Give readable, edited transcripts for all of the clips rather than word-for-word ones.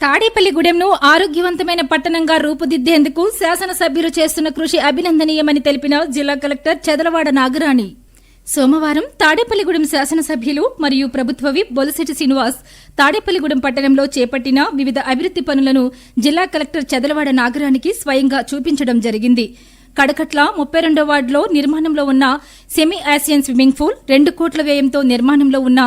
తాడేపల్లిగూడెంను ఆరోగ్యవంతమైన పట్టణంగా రూపుదిద్దేందుకు శాసనసభ్యులు చేస్తున్న కృషి అభినందనీయమని తెలిపిన జిల్లా కలెక్టర్ చెదలవాడ నాగరాణి సోమవారం తాడేపల్లిగూడెం శాసనసభ్యులు మరియు ప్రభుత్వ విప్ బొలిశెట్టి శ్రీనివాస్ తాడేపల్లిగూడెం పట్టణంలో చేపట్టిన వివిధ అభివృద్ది పనులను జిల్లా కలెక్టర్ చెదలవాడ నాగరాణికి స్వయంగా చూపించడం జరిగింది. కడకట్ల 32వ వార్డులో నిర్మాణంలో ఉన్న సెమీ ఆసియన్ స్విమ్మింగ్ పూల్, 2 కోట్ల వ్యయంతో నిర్మాణంలో ఉన్న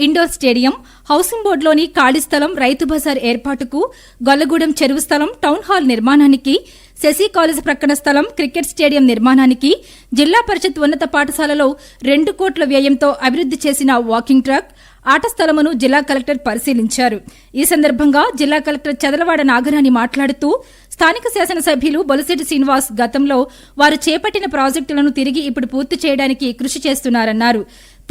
ఇండోర్ స్టేడియం, హౌసింగ్ బోర్డులోని ఖాళీ స్థలం, రైతు బజార్ ఏర్పాటుకు, గొల్లగూడెం చెరువు స్థలం, టౌన్ హాల్ నిర్మాణానికి, శశి కాలేజ్ ప్రక్కన స్థలం, క్రికెట్ స్టేడియం నిర్మాణానికి, జిల్లా పరిషత్ ఉన్నత పాఠశాలలో 2 కోట్ల వ్యయంతో అభివృద్ది చేసిన వాకింగ్ ట్రాక్, ఆట స్థలమును జిల్లా కలెక్టర్ పరిశీలించారు. ఈ సందర్భంగా జిల్లా కలెక్టర్ చెదలవాడ నాగరాణి మాట్లాడుతూ స్థానిక శాసనసభ్యులు బొలిశెట్టి శ్రీనివాస్ గతంలో వారు చేపట్టిన ప్రాజెక్టులను తిరిగి ఇప్పుడు పూర్తి చేయడానికి కృషి చేస్తున్నారన్నారు.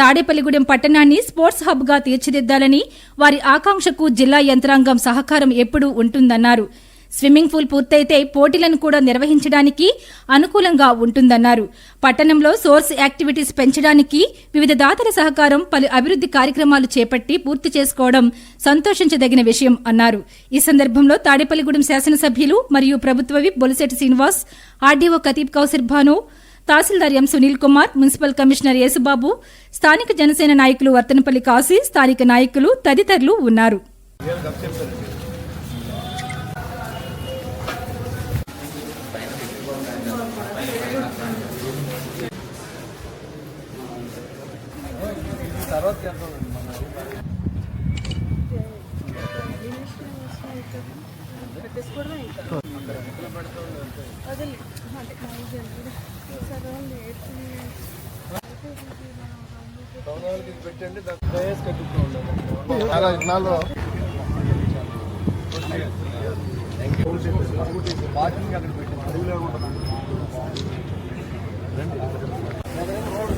తాడేపల్లిగూడెం పట్టణాన్ని స్పోర్ట్స్ హబ్ గా తీర్చిదిద్దాలని వారి ఆకాంక్షకు జిల్లా యంత్రాంగం సహకారం ఎప్పుడూ ఉంటుందన్నారు. స్విమ్మింగ్ పూల్ పూర్తయితే పోటీలను కూడా నిర్వహించడానికి అనుకూలంగా ఉంటుందన్నారు. పట్టణంలో సోర్స్ యాక్టివిటీస్ పెంచడానికి వివిధ దాతల సహకారం, పలు అభివృద్ది కార్యక్రమాలు చేపట్టి పూర్తి చేసుకోవడం సంతోషించదగిన విషయం అన్నారు. ఈ సందర్భంలో తాడేపల్లిగూడెం శాసనసభ్యులు మరియు ప్రభుత్వ whip Bolisetti Srinivas, RDO Kataeb Kausar Bhanu, తహసీల్దార్ ఎం సునీల్ కుమార్, మున్సిపల్ కమిషనర్ యేసుబాబు, స్థానిక జనసేన నాయకులు వర్తనపల్లి కాశీ, స్థానిక నాయకులు తదితరులు ఉన్నారు.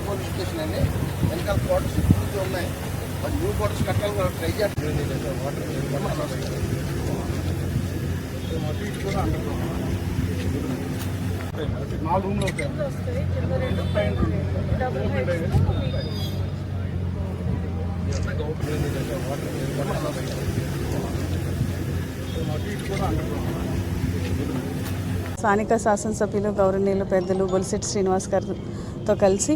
పోలీస్ స్టేషన్ అండి, వెనకాల క్వార్టర్స్ ఉన్నాయి. న్యూ క్వార్టర్స్ కట్టాలని ట్రై చేస్తాం. స్థానిక శాసనసభ్యులు గౌరవనీయులు పెద్దలు బొలిశెట్టి శ్రీనివాస్ గారితో కలిసి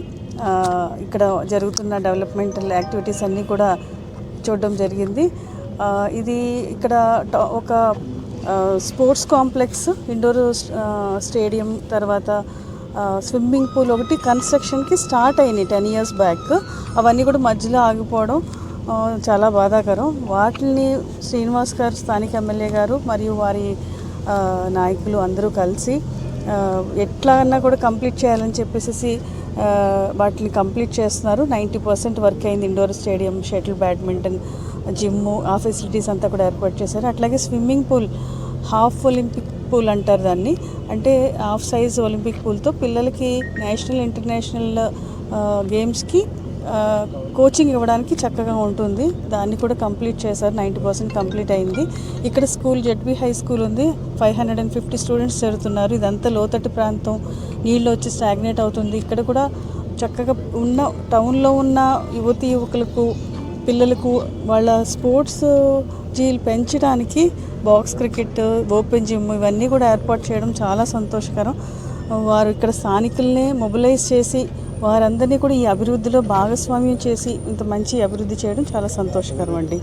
ఇక్కడ జరుగుతున్న డెవలప్మెంటల్ యాక్టివిటీస్ అన్నీ కూడా చూడడం జరిగింది. ఇది ఇక్కడ ఒక స్పోర్ట్స్ కాంప్లెక్స్, ఇండోర్ స్టేడియం, తర్వాత స్విమ్మింగ్ పూల్ ఒకటి కన్స్ట్రక్షన్కి స్టార్ట్ అయినాయి 10 years బ్యాక్. అవన్నీ కూడా మధ్యలో ఆగిపోవడం చాలా బాధాకరం. వాటిని శ్రీనివాస్ గారు, స్థానిక ఎమ్మెల్యే గారు మరియు వారి నాయకులు అందరూ కలిసి ఎట్లా అన్నా కూడా కంప్లీట్ చేయాలని చెప్పేసి వాటిని కంప్లీట్ చేస్తున్నారు. 90% వర్క్ అయింది. Indoor stadium, shuttle badminton, gym, ఆ ఫెసిలిటీస్ అంతా కూడా ఏర్పాటు చేశారు. అట్లాగే swimming pool, half Olympic pool అంటారు దాన్ని, అంటే హాఫ్ సైజ్ ఒలింపిక్ పూల్తో పిల్లలకి నేషనల్, ఇంటర్నేషనల్ గేమ్స్కి కోచింగ్ ఇవ్వడానికి చక్కగా ఉంటుంది. దాన్ని కూడా కంప్లీట్ చేశారు. 90% కంప్లీట్ అయింది. ఇక్కడ స్కూల్, జెడ్బీ హై స్కూల్ ఉంది. 550 స్టూడెంట్స్ జరుగుతున్నారు. ఇదంతా లోతట్టు ప్రాంతం, నీళ్ళు వచ్చి స్టాగ్నేట్ అవుతుంది. ఇక్కడ కూడా చక్కగా ఉన్న టౌన్లో ఉన్న యువతీ యువకులకు, పిల్లలకు వాళ్ళ స్పోర్ట్స్ జీలు పెంచడానికి బాక్స్ క్రికెట్, ఓపెన్ జిమ్ ఇవన్నీ కూడా ఏర్పాటు చేయడం చాలా సంతోషకరం. వారు ఇక్కడ స్థానికుల్నే మొబిలైజ్ చేసి వారందరినీ కూడా ఈ అభివృద్ధిలో భాగస్వామ్యం చేసి ఇంత మంచి అభివృద్ధి చేయడం చాలా సంతోషకరం అండి.